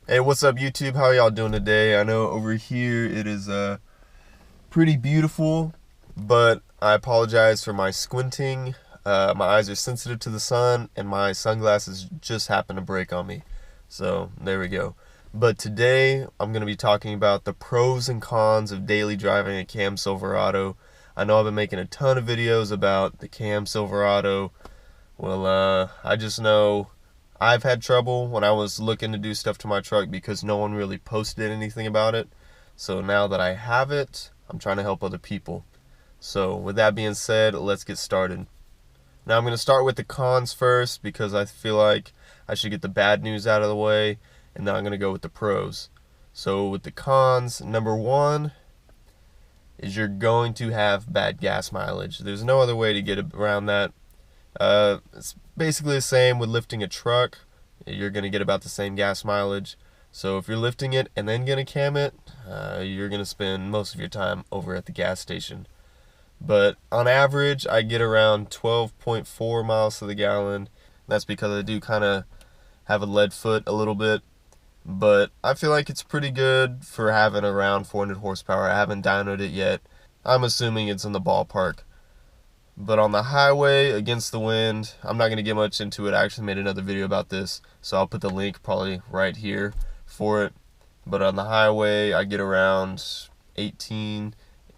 Hey, what's up YouTube? How y'all doing today? I know over here it is pretty beautiful, but I apologize for my squinting. My eyes are sensitive to the sun and my sunglasses just happened to break on me. So there we go. But today I'm going to be talking about the pros and cons of daily driving a Cam Silverado. I know I've been making a ton of videos about the Cam Silverado. Well, I just know I've had trouble when I was looking to do stuff to my truck because no one really posted anything about it. So now that I have it, I'm trying to help other people. So with that being said, let's get started. Now I'm going to start with the cons first because I feel like I should get the bad news out of the way, and then I'm going to go with the pros. So with the cons, number one is you're going to have bad gas mileage. There's no other way to get around that. It's basically the same with lifting a truck. You're going to get about the same gas mileage. So if you're lifting it and then going to cam it, you're going to spend most of your time over at the gas station. But on average, I get around 12.4 miles to the gallon. That's because I do kind of have a lead foot a little bit. But I feel like it's pretty good for having around 400 horsepower. I haven't dynoed it yet. I'm assuming it's in the ballpark. But on the highway, against the wind, I'm not going to get much into it. I actually made another video about this, so I'll put the link probably right here for it. But on the highway, I get around 18.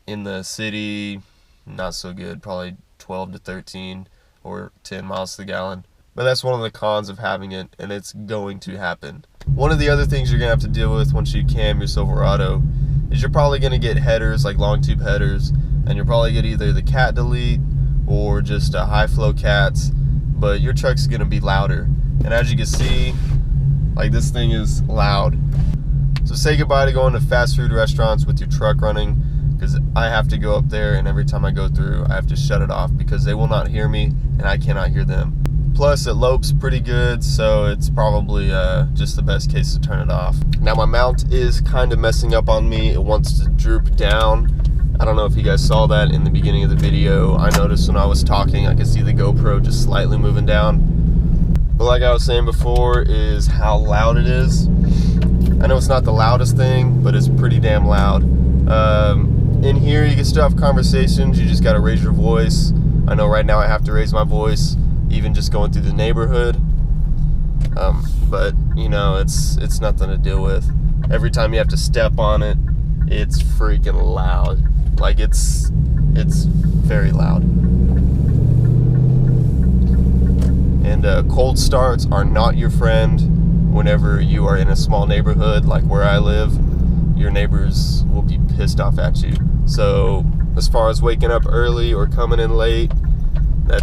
In the city, not so good, probably 12 to 13 or 10 miles to the gallon. But that's one of the cons of having it, and it's going to happen. One of the other things you're going to have to deal with once you cam your Silverado is you're probably going to get headers, like Longtube headers, and you'll probably get either the cat delete or just high flow cats, but your truck's gonna be louder. And as you can see, like, this thing is loud. So say goodbye to going to fast food restaurants with your truck running, because I have to go up there and every time I go through I have to shut it off because they will not hear me and I cannot hear them. Plus it lopes pretty good, so it's probably just the best case to turn it off. Now my mount is kind of messing up on me. It wants to droop down. I don't know if you guys saw that in the beginning of the video. I noticed when I was talking, I could see the GoPro just slightly moving down. But like I was saying before, is how loud it is. I know it's not the loudest thing, but it's pretty damn loud. In here, you can still have conversations. You just got to raise your voice. I know right now I have to raise my voice, even just going through the neighborhood. But you know, it's nothing to deal with. Every time you have to step on it, it's freaking loud. Like, it's very loud. And cold starts are not your friend whenever you are in a small neighborhood like where I live. Your neighbors will be pissed off at you. So as far as waking up early or coming in late, you're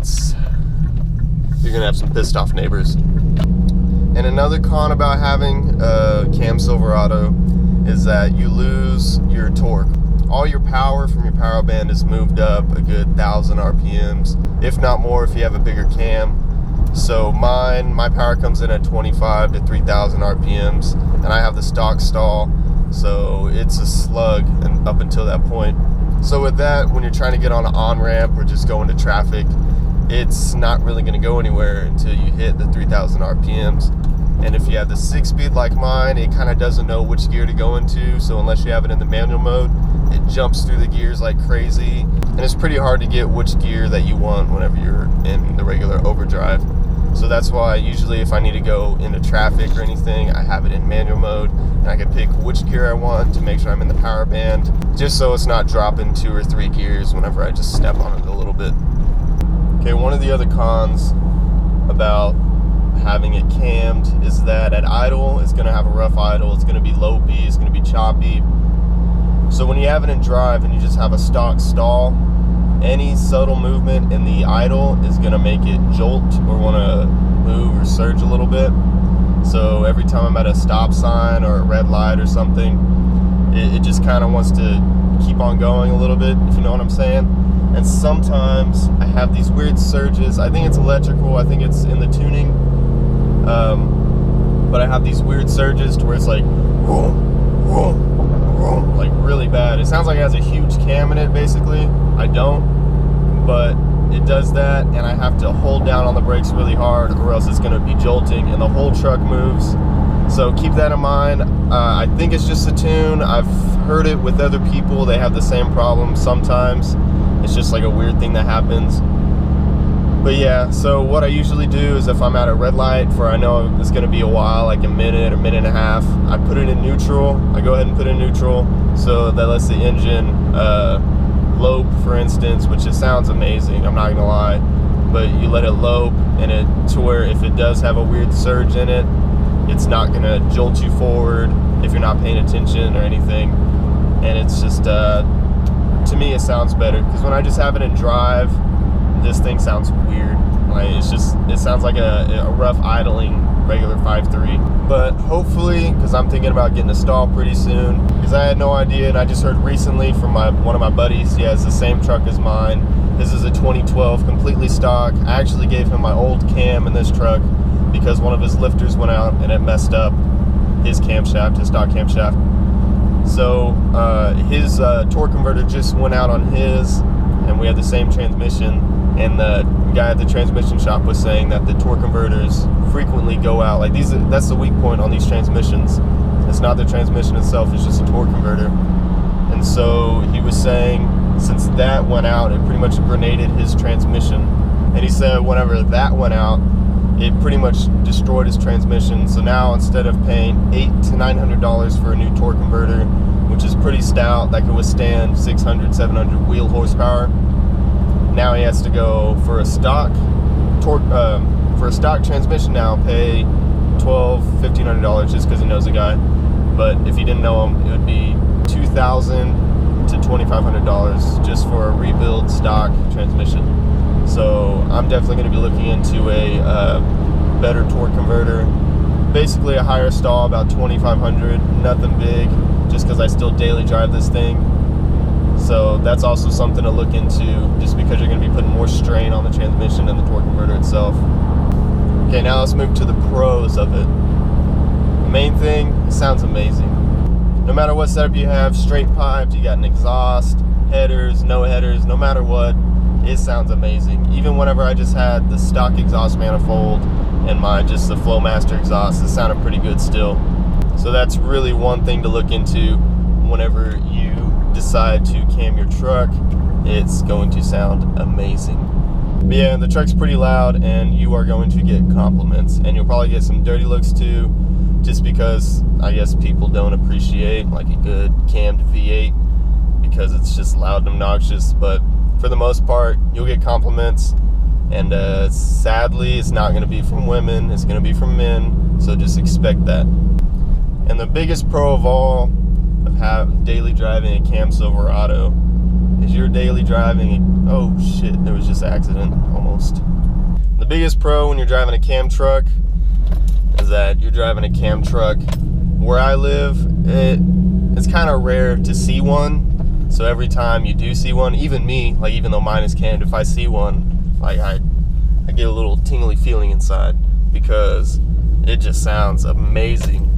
gonna have some pissed off neighbors. And another con about having a Cam Silverado is that you lose your torque. All your power from your power band is moved up a good 1,000 RPMs, if not more if you have a bigger cam. So my power comes in at 25 to 3,000 RPMs, and I have the stock stall, so it's a slug and up until that point. So with that, when you're trying to get on an on-ramp or just go into traffic, it's not really going to go anywhere until you hit the 3,000 RPMs. And if you have the 6-speed like mine, it kind of doesn't know which gear to go into, so unless you have it in the manual mode, it jumps through the gears like crazy, and it's pretty hard to get which gear that you want whenever you're in the regular overdrive. So that's why usually if I need to go into traffic or anything, I have it in manual mode, and I can pick which gear I want to make sure I'm in the power band, just so it's not dropping 2 or 3 gears whenever I just step on it a little bit. Okay, one of the other cons about having it cammed is that at idle, it's going to have a rough idle, it's going to be lopey, it's going to be choppy. So when you have it in drive and you just have a stock stall, any subtle movement in the idle is going to make it jolt or want to move or surge a little bit. So every time I'm at a stop sign or a red light or something, it just kind of wants to keep on going a little bit, if you know what I'm saying. And sometimes I have these weird surges. I think it's electrical, I think it's in the tuning. But I have these weird surges to where it's like, whoa, whoa, whoa, like really bad. It sounds like it has a huge cam in it, basically. I don't, but it does that, and I have to hold down on the brakes really hard or else it's going to be jolting and the whole truck moves. So keep that in mind. I think it's just a tune. I've heard it with other people. They have the same problem sometimes. It's just like a weird thing that happens. But yeah, so what I usually do is if I'm at a red light for I know it's going to be a while, like a minute or minute and a half, I put it in neutral. I go ahead and put it in neutral so that lets the engine lope, for instance, which it sounds amazing, I'm not going to lie. But you let it lope and it to where if it does have a weird surge in it, it's not going to jolt you forward if you're not paying attention or anything. And it's just, to me, it sounds better. Because when I just have it in drive, this thing sounds weird. Like it sounds like a rough idling regular 5.3. But hopefully, because I'm thinking about getting a stall pretty soon, because I had no idea, and I just heard recently from one of my buddies, he has the same truck as mine. This is a 2012, completely stock. I actually gave him my old cam in this truck because one of his lifters went out and it messed up his camshaft, his stock camshaft. So his torque converter just went out on his, and we had the same transmission. And the guy at the transmission shop was saying that the torque converters frequently go out. Like that's the weak point on these transmissions. It's not the transmission itself, it's just a torque converter. And so he was saying since that went out, it pretty much grenaded his transmission. And he said whenever that went out, it pretty much destroyed his transmission. So now instead of paying $800 to $900 for a new torque converter, which is pretty stout, that could withstand 600, 700 wheel horsepower, now he has to go for a stock transmission now, pay $1,200, $1,500 just because he knows a guy. But if you didn't know him, it would be $2,000 to $2,500 just for a rebuild stock transmission. So I'm definitely going to be looking into a better torque converter, basically a higher stall, about 2,500, nothing big, just because I still daily drive this thing. So that's also something to look into, just because you're going to be putting more strain on the transmission and the torque converter itself. Okay, now let's move to the pros of it. The main thing, it sounds amazing. No matter what setup you have, straight piped, you got an exhaust, headers, no headers, no matter what, it sounds amazing. Even whenever I just had the stock exhaust manifold and the Flowmaster exhaust, it sounded pretty good still. So that's really one thing to look into whenever you decide to cam your truck. It's going to sound amazing. But yeah, the truck's pretty loud and you are going to get compliments, and you'll probably get some dirty looks too, just because I guess people don't appreciate like a good cammed V8 because it's just loud and obnoxious. But for the most part, you'll get compliments, and sadly it's not going to be from women, it's going to be from men, so just expect that. And the biggest pro of all of daily driving a Cam Silverado is you're daily driving oh shit, there was just an accident almost. The biggest pro when you're driving a cam truck is that you're driving a cam truck. Where I live, it's kind of rare to see one, so every time you do see one, even me, like even though mine is cammed, if I see one, like I get a little tingly feeling inside because it just sounds amazing.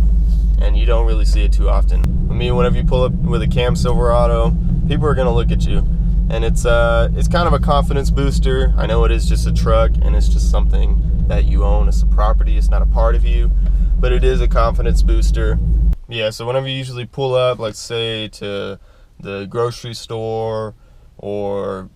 And you don't really see it too often. I mean, whenever you pull up with a Cam Silverado, people are gonna look at you, and it's kind of a confidence booster. I know it is just a truck, and it's just something that you own. It's a property. It's not a part of you, but it is a confidence booster. Yeah. So whenever you usually pull up, like say to the grocery store, or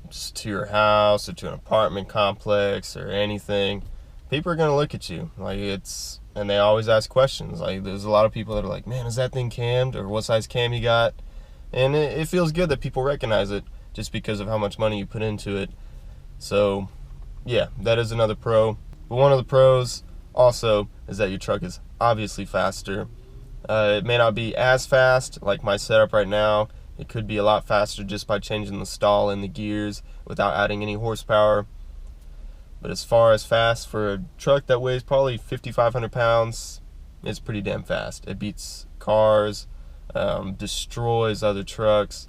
just to your house, or to an apartment complex, or anything, people are gonna look at you like it's. And they always ask questions. Like there's a lot of people that are like, man, is that thing cammed? Or what size cam you got? And it feels good that people recognize it just because of how much money you put into it. So yeah, that is another pro. But one of the pros also is that your truck is obviously faster. It may not be as fast like my setup right now. It could be a lot faster just by changing the stall and the gears without adding any horsepower. But as far as fast for a truck that weighs probably 5,500 pounds, it's pretty damn fast. It beats cars, destroys other trucks.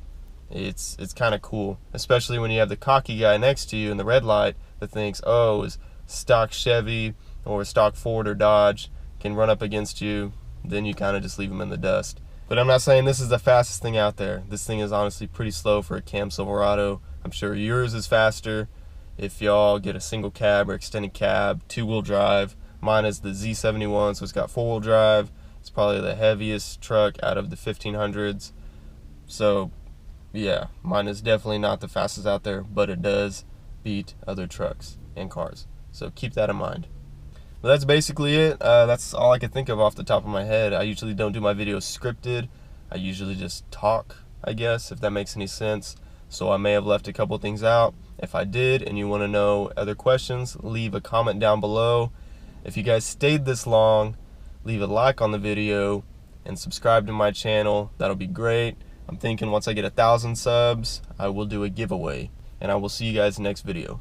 It's kind of cool, especially when you have the cocky guy next to you in the red light that thinks, oh, is stock Chevy or stock Ford or Dodge can run up against you, then you kind of just leave them in the dust. But I'm not saying this is the fastest thing out there. This thing is honestly pretty slow for a Cam Silverado. I'm sure yours is faster. If y'all get a single cab or extended cab, two-wheel drive, Mine is the Z71, so it's got 4-wheel drive. It's probably the heaviest truck out of the 1500s. So yeah, mine is definitely not the fastest out there, but it does beat other trucks and cars. So keep that in mind. But that's basically it. That's all I can think of off the top of my head. I usually don't do my videos scripted. I usually just talk, I guess, if that makes any sense. So I may have left a couple things out. If I did and you want to know other questions, leave a comment down below. If you guys stayed this long, leave a like on the video and subscribe to my channel. That'll be great. I'm thinking once I get 1,000 subs, I will do a giveaway. And I will see you guys next video.